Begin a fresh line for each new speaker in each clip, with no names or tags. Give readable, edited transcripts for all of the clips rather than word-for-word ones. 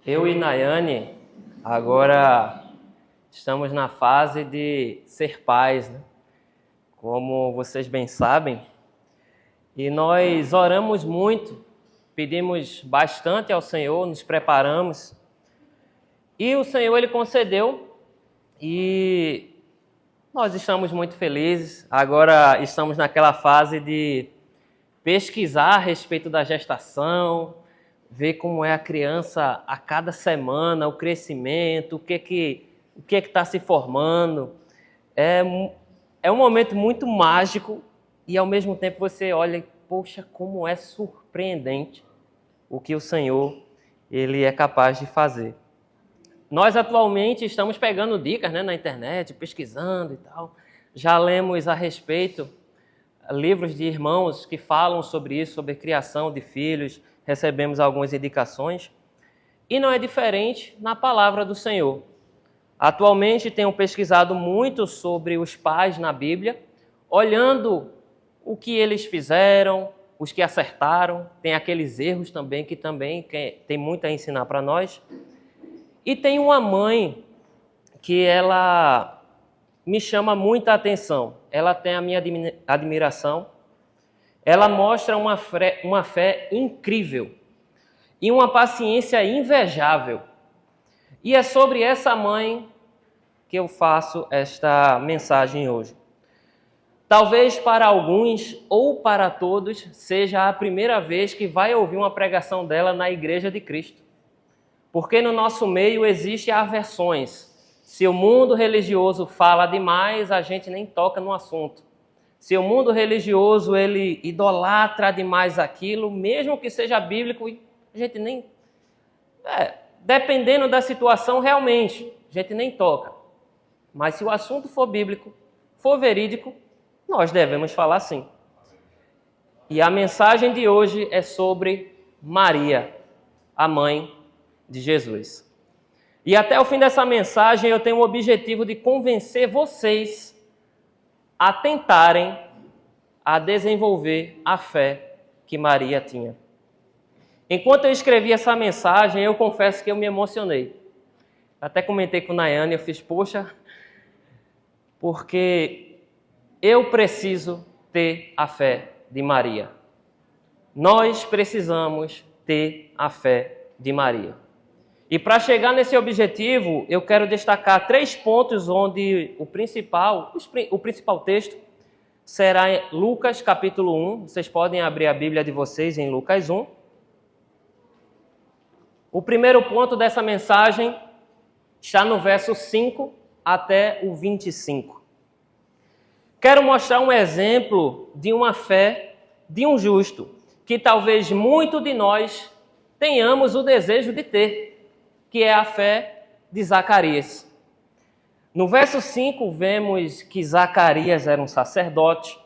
Eu e Nayane agora estamos na fase de ser pais, né? Como vocês bem sabem. E nós oramos muito, pedimos bastante ao Senhor, nos preparamos. E o Senhor, Ele concedeu e nós estamos muito felizes. Agora estamos naquela fase de pesquisar a respeito da gestação, ver como é a criança a cada semana, o crescimento, o que está se formando. É um momento muito mágico e, ao mesmo tempo, você olha e, poxa, como é surpreendente o que o Senhor ele é capaz de fazer. Nós, atualmente, estamos pegando dicas, né, na internet, pesquisando e tal. Já lemos a respeito livros de irmãos que falam sobre isso, sobre criação de filhos, recebemos algumas indicações. E não é diferente na palavra do Senhor. Atualmente tenho pesquisado muito sobre os pais na Bíblia, olhando o que eles fizeram, os que acertaram, tem aqueles erros também que tem muito a ensinar para nós. E tem uma mãe que ela me chama muita atenção. Ela tem a minha admiração. Ela mostra uma fé incrível e uma paciência invejável. E é sobre essa mãe que eu faço esta mensagem hoje. Talvez para alguns ou para todos seja a primeira vez que vai ouvir uma pregação dela na Igreja de Cristo. Porque no nosso meio existem aversões. Se o mundo religioso fala demais, a gente nem toca no assunto. Se o mundo religioso ele idolatra demais aquilo, mesmo que seja bíblico, a gente nem... dependendo da situação, realmente, a gente nem toca. Mas se o assunto for bíblico, for verídico, nós devemos falar sim. E a mensagem de hoje é sobre Maria, a mãe de Jesus. E até o fim dessa mensagem eu tenho o objetivo de convencer vocês a tentarem a desenvolver a fé que Maria tinha. Enquanto eu escrevi essa mensagem, eu confesso que eu me emocionei. Até comentei com Nayane, eu fiz, poxa, porque eu preciso ter a fé de Maria. Nós precisamos ter a fé de Maria. E para chegar nesse objetivo, eu quero destacar 3 pontos onde o principal texto será em Lucas capítulo 1. Vocês podem abrir a Bíblia de vocês em Lucas 1. O primeiro ponto dessa mensagem está no verso 5 até o 25. Quero mostrar um exemplo de uma fé de um justo, que talvez muito de nós tenhamos o desejo de ter, que é a fé de Zacarias. No verso 5, vemos que Zacarias era um sacerdote,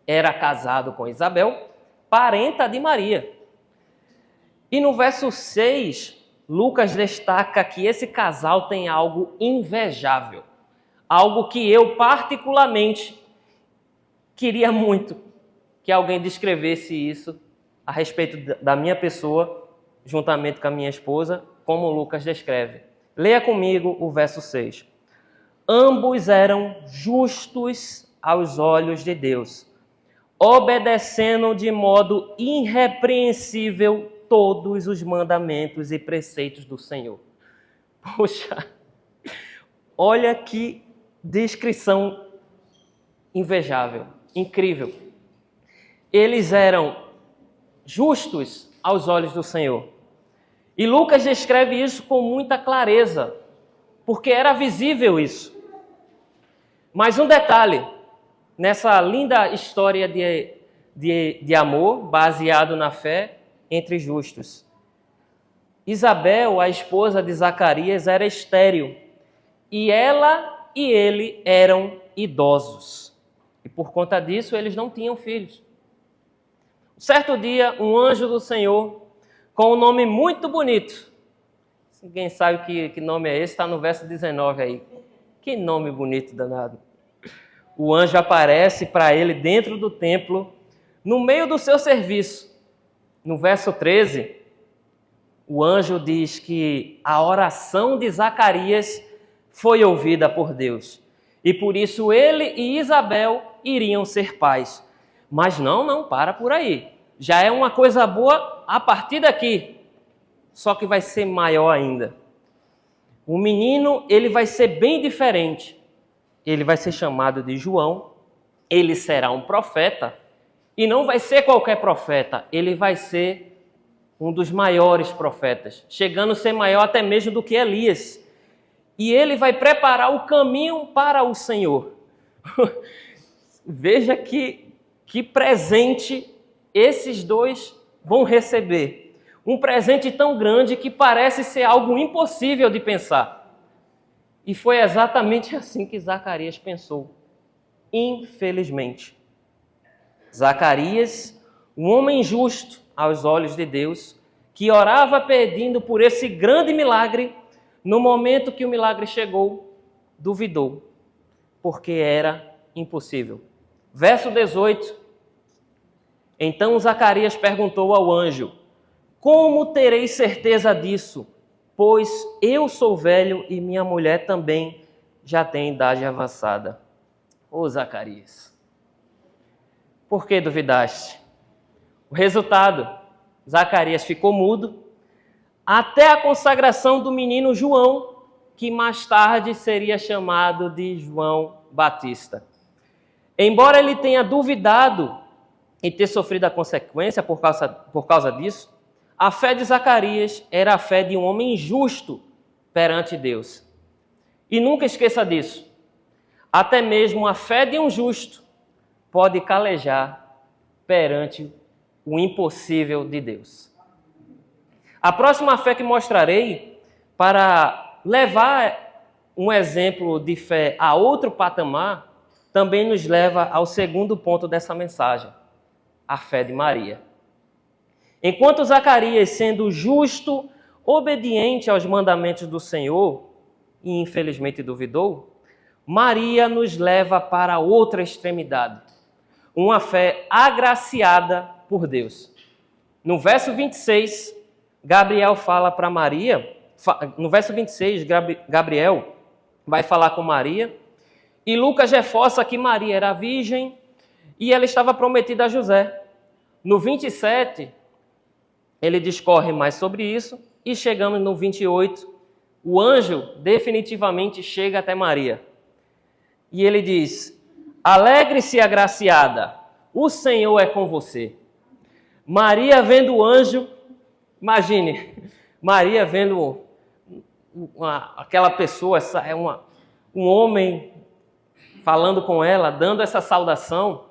era casado com Isabel, parenta de Maria. E no verso 6, Lucas destaca que esse casal tem algo invejável, algo que eu particularmente queria muito que alguém descrevesse isso a respeito da minha pessoa, juntamente com a minha esposa, como Lucas descreve. Leia comigo o verso 6. Ambos eram justos aos olhos de Deus, obedecendo de modo irrepreensível todos os mandamentos e preceitos do Senhor. Poxa, olha que descrição invejável, incrível. Eles eram justos aos olhos do Senhor. E Lucas descreve isso com muita clareza, porque era visível isso. Mas um detalhe, nessa linda história de amor, baseado na fé entre justos. Isabel, a esposa de Zacarias, era estéril, e ela e ele eram idosos. E por conta disso, eles não tinham filhos. Certo dia, um anjo do Senhor, com um nome muito bonito. Ninguém sabe que nome é esse, está no verso 19 aí. Que nome bonito, danado. O anjo aparece para ele dentro do templo, no meio do seu serviço. No verso 13, o anjo diz que a oração de Zacarias foi ouvida por Deus. E por isso ele e Isabel iriam ser pais. Mas não para por aí. Já é uma coisa boa a partir daqui. Só que vai ser maior ainda. O menino, ele vai ser bem diferente. Ele vai ser chamado de João. Ele será um profeta. E não vai ser qualquer profeta. Ele vai ser um dos maiores profetas. Chegando a ser maior até mesmo do que Elias. E ele vai preparar o caminho para o Senhor. Veja que presente esses dois vão receber. Um presente tão grande que parece ser algo impossível de pensar. E foi exatamente assim que Zacarias pensou. Infelizmente. Zacarias, um homem justo aos olhos de Deus, que orava pedindo por esse grande milagre, no momento que o milagre chegou, duvidou, porque era impossível. Verso 18. Então Zacarias perguntou ao anjo: como terei certeza disso? Pois eu sou velho e minha mulher também já tem idade avançada. Ô Zacarias, por que duvidaste? O resultado, Zacarias ficou mudo até a consagração do menino João, que mais tarde seria chamado de João Batista. Embora ele tenha duvidado e ter sofrido a consequência por causa disso, a fé de Zacarias era a fé de um homem justo perante Deus. E nunca esqueça disso. Até mesmo a fé de um justo pode calejar perante o impossível de Deus. A próxima fé que mostrarei, para levar um exemplo de fé a outro patamar, também nos leva ao segundo ponto dessa mensagem, a fé de Maria. Enquanto Zacarias, sendo justo, obediente aos mandamentos do Senhor, e infelizmente duvidou, Maria nos leva para outra extremidade, uma fé agraciada por Deus. No verso 26, Gabriel fala para Maria, no verso 26, Gabriel vai falar com Maria, e Lucas reforça que Maria era virgem e ela estava prometida a José. No 27, ele discorre mais sobre isso, e chegamos no 28, o anjo definitivamente chega até Maria. E ele diz: alegre-se, agraciada, o Senhor é com você. Maria vendo o anjo, imagine, Maria vendo aquela pessoa, um homem falando com ela, dando essa saudação,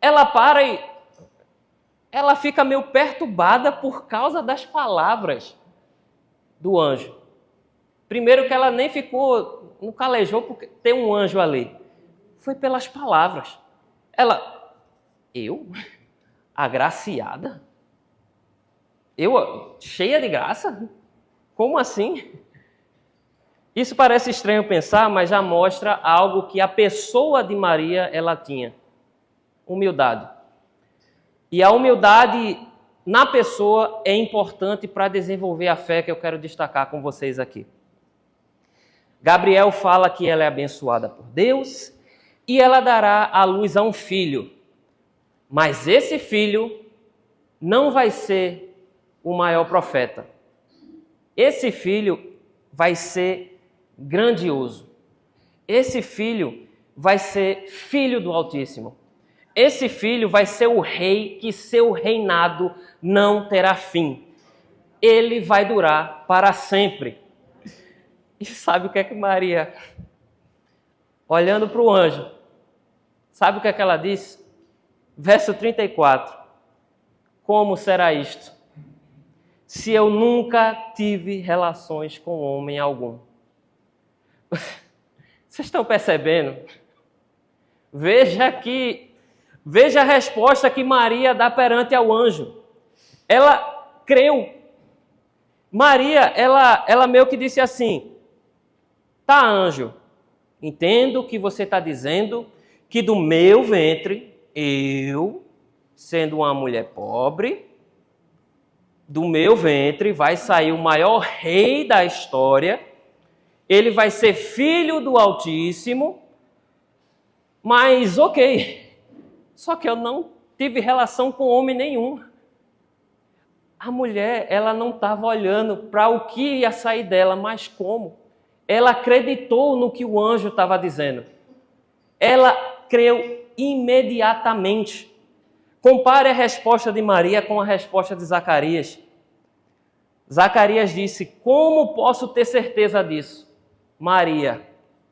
ela para e ela fica meio perturbada por causa das palavras do anjo. Primeiro que ela nem ficou, não calejou porque tem um anjo ali. Foi pelas palavras. Ela, eu? Agraciada? Eu? Cheia de graça? Como assim? Isso parece estranho pensar, mas já mostra algo que a pessoa de Maria, ela tinha. Humildade. E a humildade na pessoa é importante para desenvolver a fé que eu quero destacar com vocês aqui. Gabriel fala que ela é abençoada por Deus e ela dará à luz a um filho. Mas esse filho não vai ser o maior profeta. Esse filho vai ser grandioso. Esse filho vai ser filho do Altíssimo. Esse filho vai ser o rei que seu reinado não terá fim. Ele vai durar para sempre. E sabe o que é que Maria, olhando para o anjo, sabe o que é que ela disse? Verso 34. Como será isto? Se eu nunca tive relações com homem algum. Vocês estão percebendo? Veja a resposta que Maria dá perante ao anjo. Ela creu. Maria, ela meio que disse assim: tá, anjo, entendo que você está dizendo que do meu ventre, eu, sendo uma mulher pobre, do meu ventre vai sair o maior rei da história, ele vai ser filho do Altíssimo, mas ok, só que eu não tive relação com homem nenhum. A mulher, ela não estava olhando para o que ia sair dela, mas como? Ela acreditou no que o anjo estava dizendo. Ela creu imediatamente. Compare a resposta de Maria com a resposta de Zacarias. Zacarias disse: como posso ter certeza disso? Maria: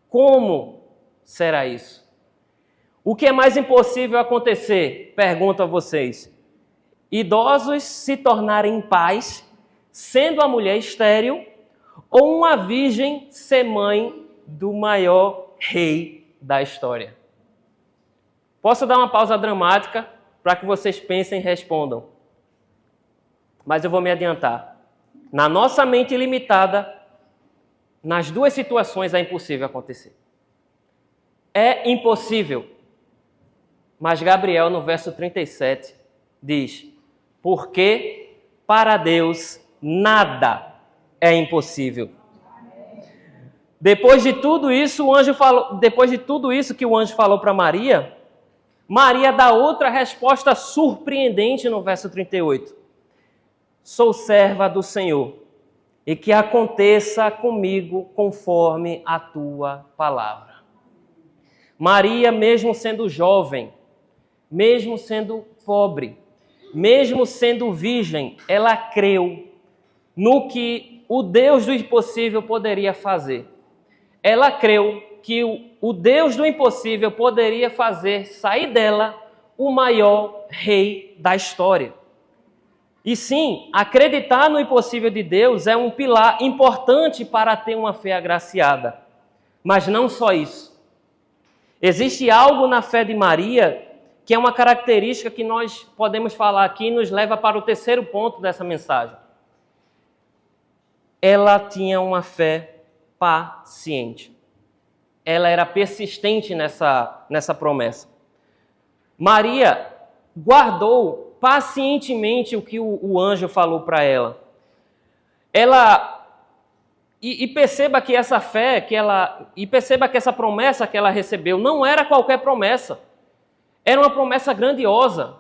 como será isso? O que é mais impossível acontecer? Pergunto a vocês. Idosos se tornarem pais, sendo a mulher estéril, ou uma virgem ser mãe do maior rei da história? Posso dar uma pausa dramática para que vocês pensem e respondam. Mas eu vou me adiantar. Na nossa mente limitada, nas duas situações é impossível acontecer. É impossível. Mas Gabriel, no verso 37, diz: porque para Deus nada é impossível. Depois de tudo isso que o anjo falou para Maria, Maria dá outra resposta surpreendente no verso 38. Sou serva do Senhor, e que aconteça comigo conforme a tua palavra. Maria, mesmo sendo jovem, mesmo sendo pobre, mesmo sendo virgem, ela creu no que o Deus do impossível poderia fazer. Ela creu que o Deus do impossível poderia fazer sair dela o maior rei da história. E sim, acreditar no impossível de Deus é um pilar importante para ter uma fé agraciada. Mas não só isso. Existe algo na fé de Maria que é uma característica que nós podemos falar aqui e nos leva para o terceiro ponto dessa mensagem. Ela tinha uma fé paciente. Ela era persistente nessa promessa. Maria guardou pacientemente o que o anjo falou para ela. Perceba que essa fé perceba que essa promessa que ela recebeu não era qualquer promessa. Era uma promessa grandiosa.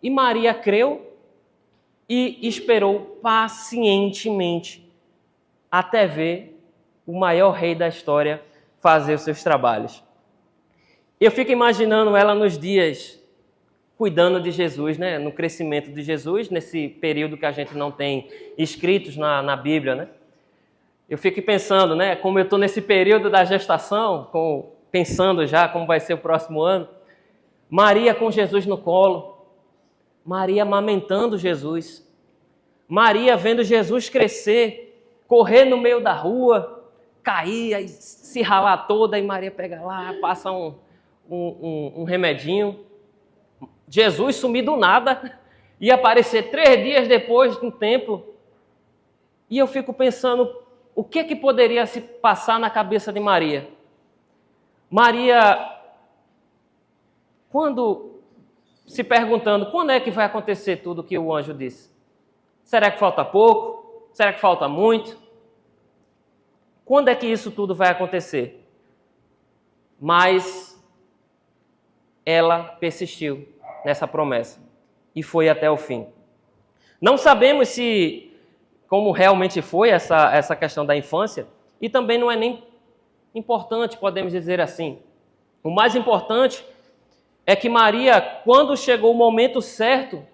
E Maria creu e esperou pacientemente até ver o maior rei da história fazer os seus trabalhos. Eu fico imaginando ela nos dias cuidando de Jesus, né? No crescimento de Jesus, nesse período que a gente não tem escritos na Bíblia, né? Eu fico pensando, né? Como eu estou nesse período da gestação, pensando já como vai ser o próximo ano, Maria com Jesus no colo, Maria amamentando Jesus, Maria vendo Jesus crescer, correr no meio da rua, cair, se ralar toda, e Maria pega lá, passa um remedinho. Jesus sumir do nada e aparecer 3 dias depois no templo. E eu fico pensando, o que poderia se passar na cabeça de Maria? Maria, se perguntando, quando é que vai acontecer tudo o que o anjo disse? Será que falta pouco? Será que falta muito? Quando é que isso tudo vai acontecer? Mas ela persistiu nessa promessa e foi até o fim. Não sabemos como realmente foi essa questão da infância, e também não é nem importante, podemos dizer assim. O mais importante é que Maria, quando chegou o momento certo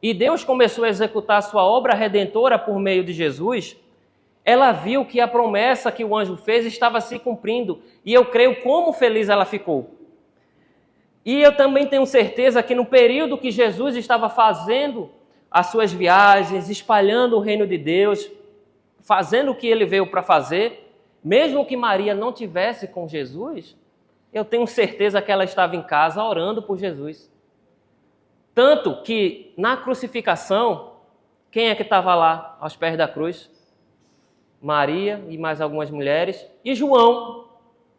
e Deus começou a executar a sua obra redentora por meio de Jesus, ela viu que a promessa que o anjo fez estava se cumprindo, e eu creio como feliz ela ficou. E eu também tenho certeza que no período que Jesus estava fazendo as suas viagens, espalhando o reino de Deus, fazendo o que ele veio para fazer, mesmo que Maria não tivesse com Jesus, eu tenho certeza que ela estava em casa orando por Jesus. Tanto que na crucificação, quem é que estava lá aos pés da cruz? Maria e mais algumas mulheres. E João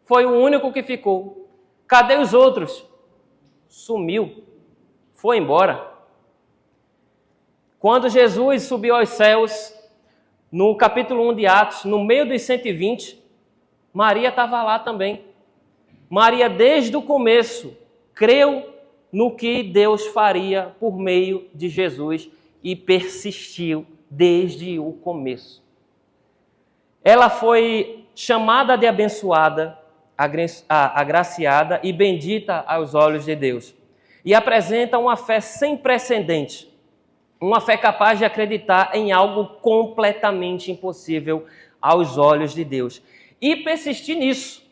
foi o único que ficou. Cadê os outros? Sumiu. Foi embora. Quando Jesus subiu aos céus, no capítulo 1 de Atos, no meio dos 120, Maria estava lá também. Maria, desde o começo, creu no que Deus faria por meio de Jesus e persistiu desde o começo. Ela foi chamada de abençoada, agraciada e bendita aos olhos de Deus. E apresenta uma fé sem precedente, uma fé capaz de acreditar em algo completamente impossível aos olhos de Deus. E persistir nisso,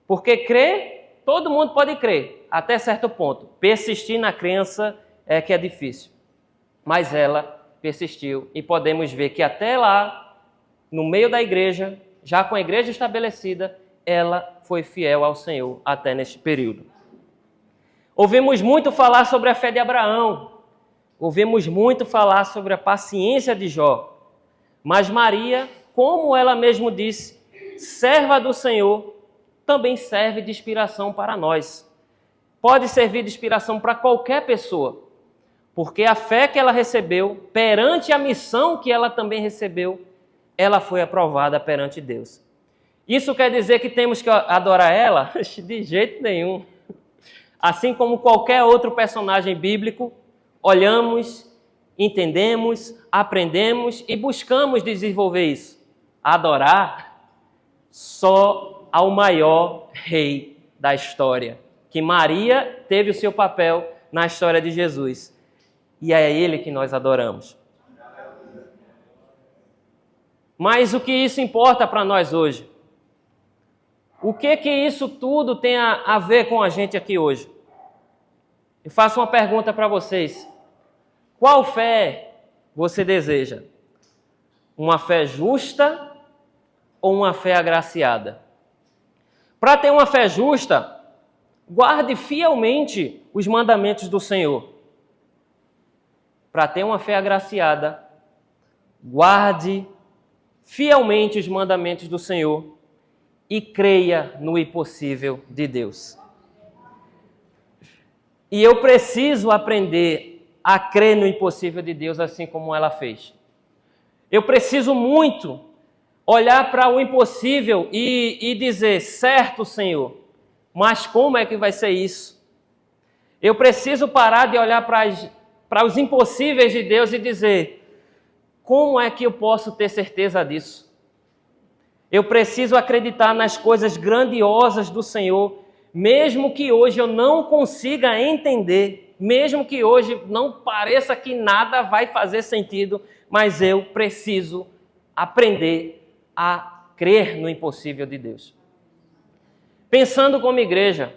porque crer, todo mundo pode crer, até certo ponto. Persistir na crença é que é difícil. Mas ela persistiu e podemos ver que até lá, no meio da igreja, já com a igreja estabelecida, ela foi fiel ao Senhor até neste período. Ouvimos muito falar sobre a fé de Abraão, ouvimos muito falar sobre a paciência de Jó, mas Maria, como ela mesmo disse, serva do Senhor, também serve de inspiração para nós. Pode servir de inspiração para qualquer pessoa, porque a fé que ela recebeu, perante a missão que ela também recebeu, ela foi aprovada perante Deus. Isso quer dizer que temos que adorar ela? De jeito nenhum. Assim como qualquer outro personagem bíblico, olhamos, entendemos, aprendemos e buscamos desenvolver isso. Adorar só ao maior rei da história, que Maria teve o seu papel na história de Jesus. E é ele que nós adoramos. Mas o que isso importa para nós hoje? O que isso tudo tem a ver com a gente aqui hoje? Eu faço uma pergunta para vocês. Qual fé você deseja? Uma fé justa ou uma fé agraciada? Para ter uma fé justa, guarde fielmente os mandamentos do Senhor. Para ter uma fé agraciada, guarde fielmente os mandamentos do Senhor e creia no impossível de Deus. E eu preciso aprender a crer no impossível de Deus assim como ela fez. Eu preciso muito olhar para o impossível e dizer, certo, Senhor, mas como é que vai ser isso? Eu preciso parar de olhar para os impossíveis de Deus e dizer, como é que eu posso ter certeza disso? Eu preciso acreditar nas coisas grandiosas do Senhor, mesmo que hoje eu não consiga entender, mesmo que hoje não pareça que nada vai fazer sentido, mas eu preciso aprender a crer no impossível de Deus. Pensando como igreja,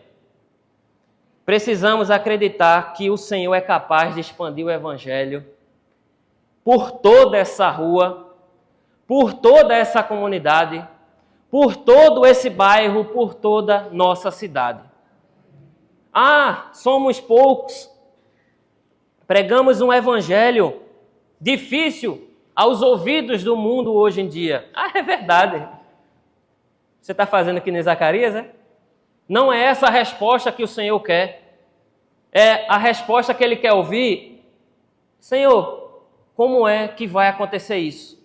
precisamos acreditar que o Senhor é capaz de expandir o Evangelho por toda essa rua, por toda essa comunidade, por todo esse bairro, por toda nossa cidade. Ah, somos poucos. Pregamos um evangelho difícil aos ouvidos do mundo hoje em dia. Ah, é verdade. Você está fazendo aqui nem Zacarias, é? Não é essa a resposta que o Senhor quer. É a resposta que Ele quer ouvir. Senhor, como é que vai acontecer isso?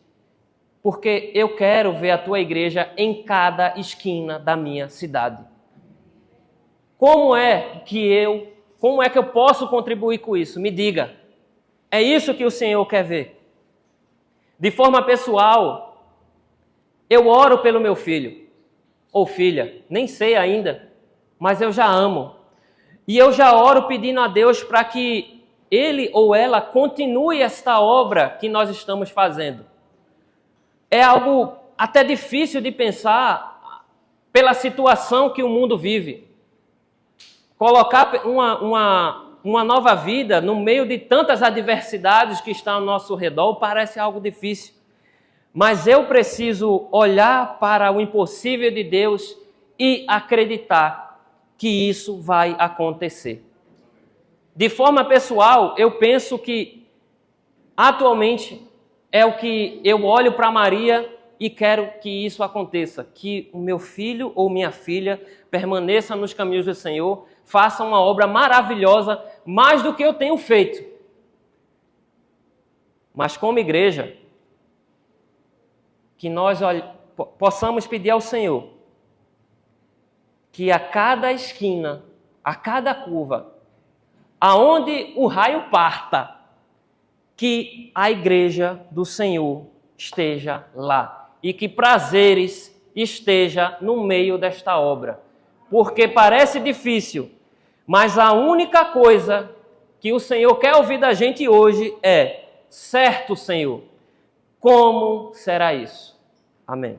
Porque eu quero ver a tua igreja em cada esquina da minha cidade. Como é que eu posso contribuir com isso? Me diga. É isso que o Senhor quer ver. De forma pessoal, eu oro pelo meu filho ou filha, nem sei ainda, mas eu já amo. E eu já oro pedindo a Deus para que ele ou ela continue esta obra que nós estamos fazendo. É algo até difícil de pensar pela situação que o mundo vive. Colocar uma nova vida no meio de tantas adversidades que estão ao nosso redor parece algo difícil. Mas eu preciso olhar para o impossível de Deus e acreditar que isso vai acontecer. De forma pessoal, eu penso que atualmente é o que eu olho para Maria e quero que isso aconteça, que o meu filho ou minha filha permaneça nos caminhos do Senhor, faça uma obra maravilhosa, mais do que eu tenho feito. Mas como igreja, que nós possamos pedir ao Senhor que a cada esquina, a cada curva, aonde o raio parta, que a igreja do Senhor esteja lá e que prazeres esteja no meio desta obra. Porque parece difícil, mas a única coisa que o Senhor quer ouvir da gente hoje é: certo, Senhor, como será isso? Amém.